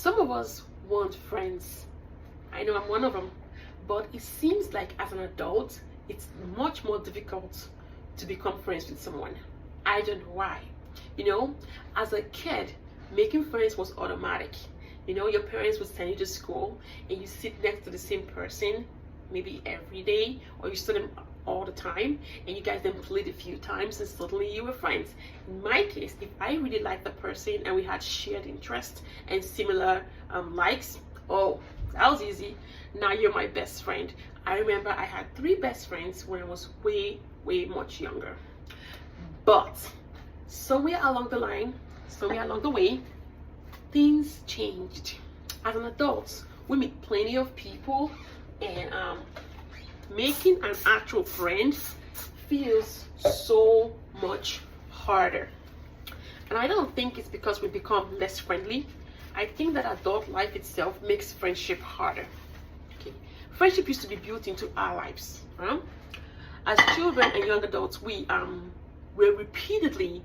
Some of us want friends. I know I'm one of them. But it seems like as an adult, it's much more difficult to become friends with someone. I don't know why. You know, as a kid, making friends was automatic. You know, your parents would send you to school and you sit next to the same person maybe every day, or you saw them all the time, and you guys then played a few times and suddenly you were friends. In my case, if I really liked the person and we had shared interests and similar likes, oh, that was easy. Now you're my best friend. I remember I had 3 best friends when I was way much younger. But somewhere along the line, somewhere along the way, things changed. As an adult, we meet plenty of people, and making an actual friend feels so much harder. And I don't think it's because we become less friendly. I think that adult life itself makes friendship harder. Okay, friendship used to be built into our lives. As children and young adults, we're repeatedly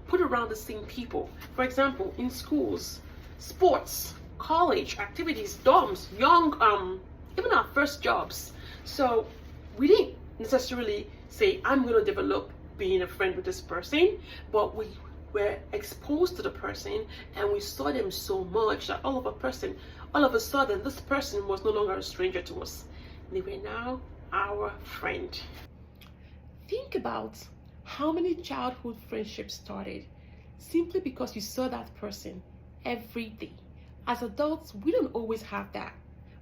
put around the same people. For example, in schools, sports, college activities, dorms, young, even our first jobs. So we didn't necessarily say, I'm going to develop being a friend with this person, but we were exposed to the person and we saw them so much that all of a sudden, this person was no longer a stranger to us. They were now our friend. Think about how many childhood friendships started simply because you saw that person every day. As adults, we don't always have that.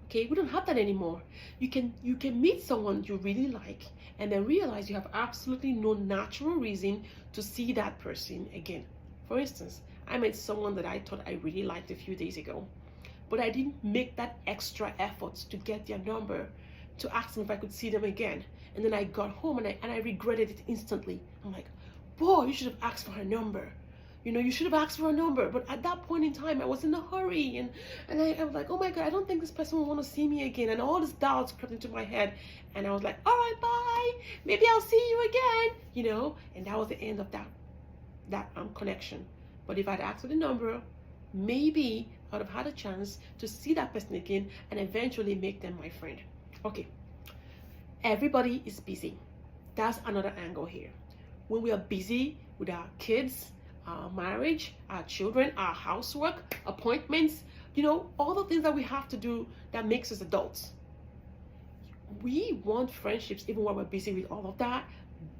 Okay, we don't have that anymore. You can meet someone you really like and then realize you have absolutely no natural reason to see that person again. For instance, I met someone that I thought I really liked a few days ago, but I didn't make that extra effort to get their number, to ask them if I could see them again. And then I got home and I regretted it instantly. I'm like, boy, you should have asked for her number. You know, you should have asked for a number. But at that point in time, I was in a hurry. And I was like, oh my God, I don't think this person will want to see me again. And all these doubts crept into my head. And I was like, all right, bye. Maybe I'll see you again. You know, and that was the end of that connection. But if I'd asked for the number, maybe I would have had a chance to see that person again and eventually make them my friend. Okay, everybody is busy. That's another angle here. When we are busy with our kids, our marriage, our children, our housework, appointments, you know, all the things that we have to do that makes us adults. We want friendships even while we're busy with all of that,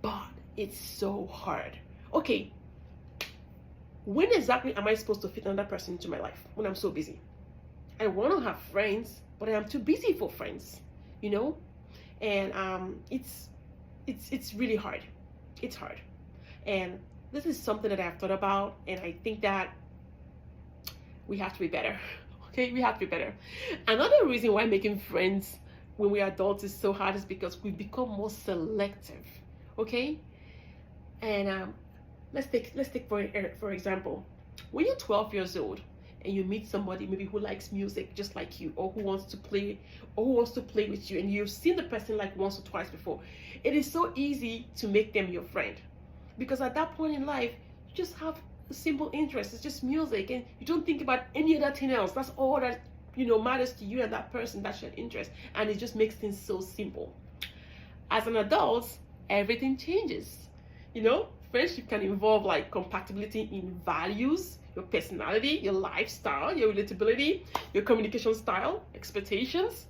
but it's so hard. Okay, when exactly am I supposed to fit another person into my life when I'm so busy? I want to have friends, but I am too busy for friends, you know? And it's really hard. It's hard. And this is something that I've thought about, and I think that we have to be better. Okay, we have to be better. Another reason why making friends when we're adults is so hard is because we become more selective. Okay, and let's take for example, when you're 12 years old and you meet somebody maybe who likes music just like you, or who wants to play with you, and you've seen the person like once or twice before, it is so easy to make them your friend. Because at that point in life, you just have a simple interest. It's just music, and you don't think about any other thing else. That's all that, you know, matters to you and that person. That's your interest, and it just makes things so simple. As an adult, everything changes. You know, friendship can involve like compatibility in values, your personality, your lifestyle, your relatability, your communication style, expectations.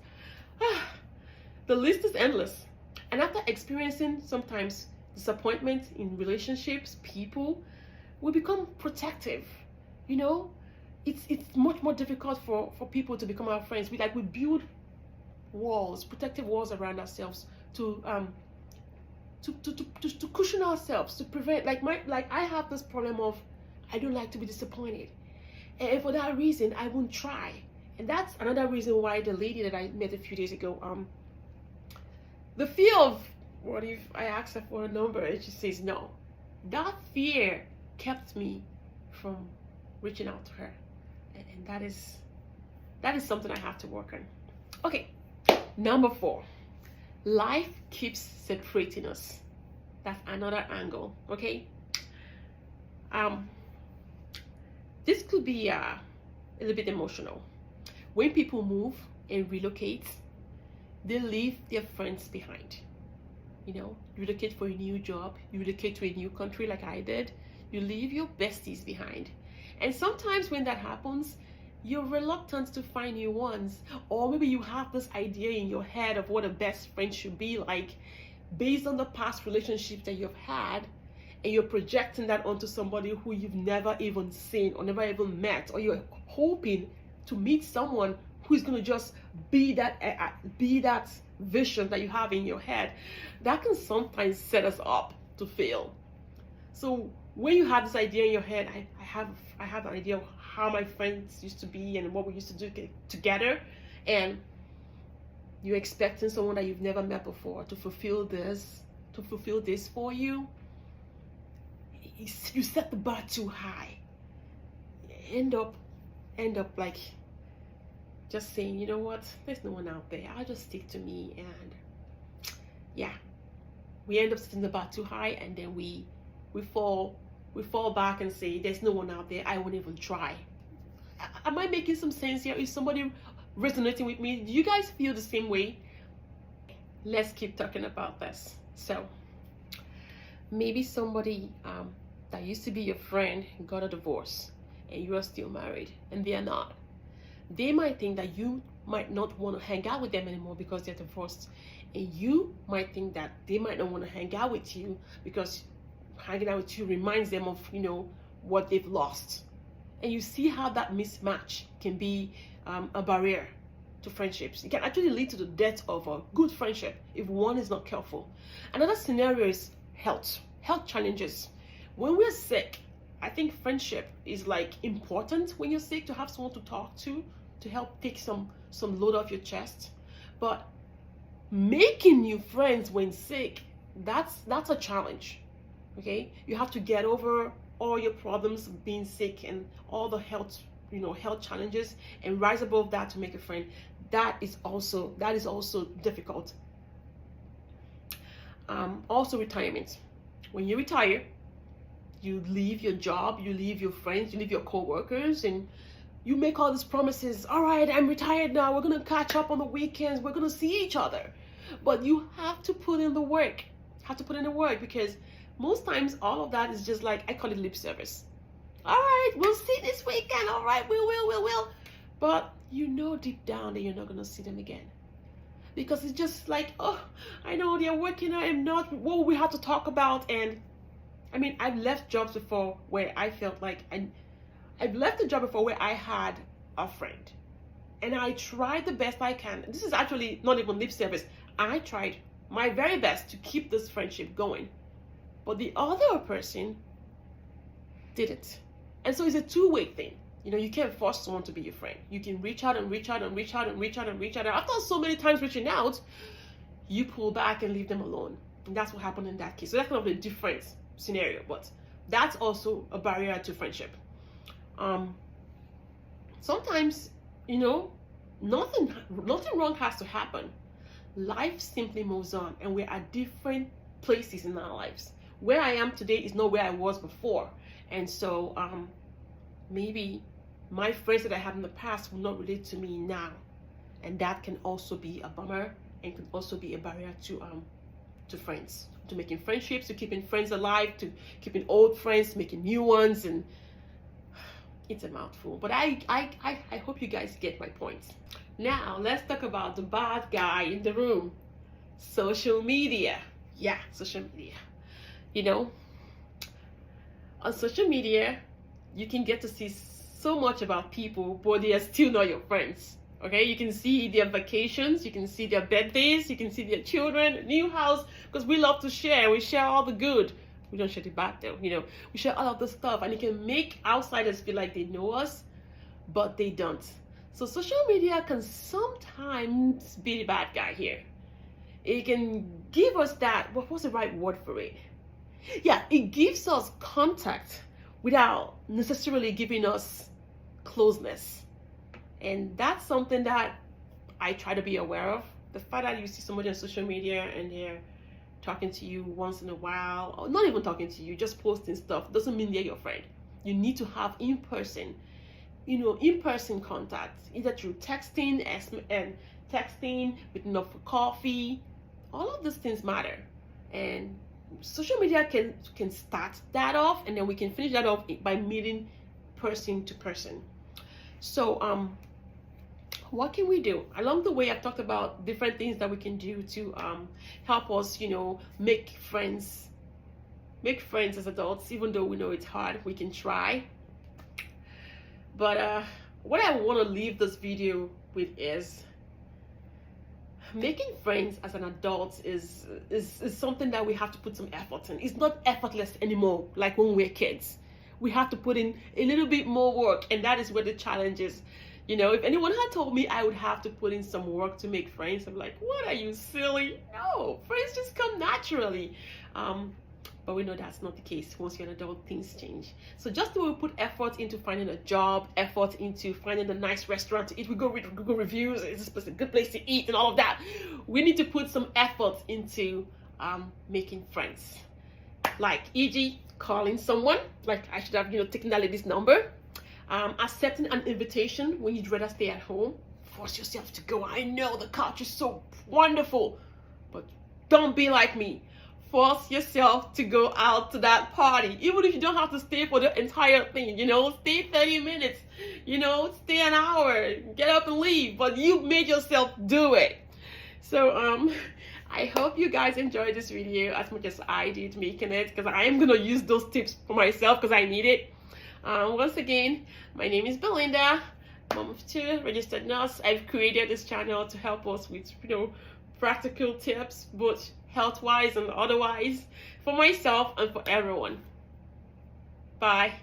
The list is endless. And after experiencing sometimes disappointment in relationships, people, we become protective. You know, it's much more difficult for people to become our friends. We build walls, protective walls around ourselves to cushion ourselves, to prevent like I have this problem of I don't like to be disappointed, and for that reason I won't try. And that's another reason why the lady that I met a few days ago, the fear of what if I ask her for a number and she says no, that fear kept me from reaching out to her, and that is something I have to work on. Okay, number 4, life keeps separating us. That's another angle. Okay, this could be a little bit emotional. When people move and relocate, they leave their friends behind. You know, you relocate for a new job, you relocate to a new country like I did, you leave your besties behind. And sometimes when that happens, you're reluctant to find new ones. Or maybe you have this idea in your head of what a best friend should be like based on the past relationships that you've had, and you're projecting that onto somebody who you've never even seen or never even met, or you're hoping to meet someone who's going to just be that vision that you have in your head. That can sometimes set us up to fail. So when you have this idea in your head, I have an idea of how my friends used to be and what we used to do together, and you're expecting someone that you've never met before to fulfill this for you. You set the bar too high. End up like just saying, you know what, there's no one out there, I'll just stick to me. And yeah, we end up setting the bar too high, and then we fall back and say, there's no one out there, I won't even try. Am I making some sense here? Is somebody resonating with me? Do you guys feel the same way? Let's keep talking about this. So maybe somebody that used to be your friend got a divorce and you are still married, and they are not. They might think that you might not want to hang out with them anymore because they're divorced, and you might think that they might not want to hang out with you because hanging out with you reminds them of, you know, what they've lost. And you see how that mismatch can be a barrier to friendships. It can actually lead to the death of a good friendship if one is not careful. Another scenario is health challenges. When we're sick, I think friendship is like important when you're sick, to have someone to talk to help take some load off your chest. But making new friends when sick, that's a challenge. Okay, you have to get over all your problems of being sick and all the health challenges, and rise above that to make a friend. That is also difficult. Also retirement. When you retire, you leave your job, you leave your friends, you leave your co-workers, and you make all these promises. All right, I'm retired now, we're gonna catch up on the weekends, we're gonna see each other. But you have to put in the work. Because most times all of that is just like, I call it lip service. All right, we'll see this weekend. All right, we will. But you know deep down that you're not gonna see them again, because it's just like, oh, I know they're working, I am not. What will we have to talk about? And I mean, I've left jobs before where I felt like, I've left a job before where I had a friend, and I tried the best I can. This is actually not even lip service. I tried my very best to keep this friendship going, but the other person didn't. And so it's a two-way thing. You know, you can't force someone to be your friend. You can reach out. After so many times reaching out, you pull back and leave them alone. And that's what happened in that case. So that's kind of a different scenario, but that's also a barrier to friendship. Sometimes, you know, nothing wrong has to happen. Life simply moves on, and we're at different places in our lives. Where I am today is not where I was before. And so maybe my friends that I had in the past will not relate to me now, and that can also be a bummer, and can also be a barrier to friends, to making friendships, to keeping friends alive, to keeping old friends, making new ones. And it's a mouthful, but I hope you guys get my point. Now let's talk about the bad guy in the room: social media. Yeah, social media. You know, on social media, you can get to see so much about people, but they are still not your friends. Okay, you can see their vacations, you can see their birthdays, you can see their children, new house, because we love to share. We share all the good. We don't share the bad though, you know. We share all of the stuff, and it can make outsiders feel like they know us, but they don't. So social media can sometimes be the bad guy here. It can give us that, what's the right word for it? Yeah, it gives us contact without necessarily giving us closeness. And that's something that I try to be aware of. The fact that you see somebody on social media and they're talking to you once in a while, or not even talking to you, just posting stuff, doesn't mean they're your friend. You need to have in person in-person contact, either through texting and texting, meeting up for coffee. All of these things matter, and social media can start that off, and then we can finish that off by meeting person to person. So what can we do along the way? I've talked about different things that we can do to help us, make friends as adults. Even though we know it's hard, we can try. But what I want to leave this video with is making friends as an adult is something that we have to put some effort in. It's not effortless anymore like when we're kids. We have to put in a little bit more work, and that is where the challenge is. If anyone had told me I would have to put in some work to make friends, I'm like, what, are you silly? No, friends just come naturally. But we know that's not the case. Once you're an adult, things change. So just the way we put effort into finding a job, effort into finding a nice restaurant to eat, we go read Google reviews, is this place a good place to eat and all of that, we need to put some effort into making friends. Like, e.g., calling someone, like I should have taken that lady's number, accepting an invitation when you'd rather stay at home. Force yourself to go. I know the culture is so wonderful, but don't be like me. Force yourself to go out to that party, even if you don't have to stay for the entire thing. Stay 30 minutes, stay an hour, get up and leave, but you made yourself do it. So I hope you guys enjoyed this video as much as I did making it, because I am gonna use those tips for myself because I need it. Once again, my name is Belinda, mom of 2, registered nurse. I've created this channel to help us with practical tips, both health-wise and otherwise, for myself and for everyone. Bye.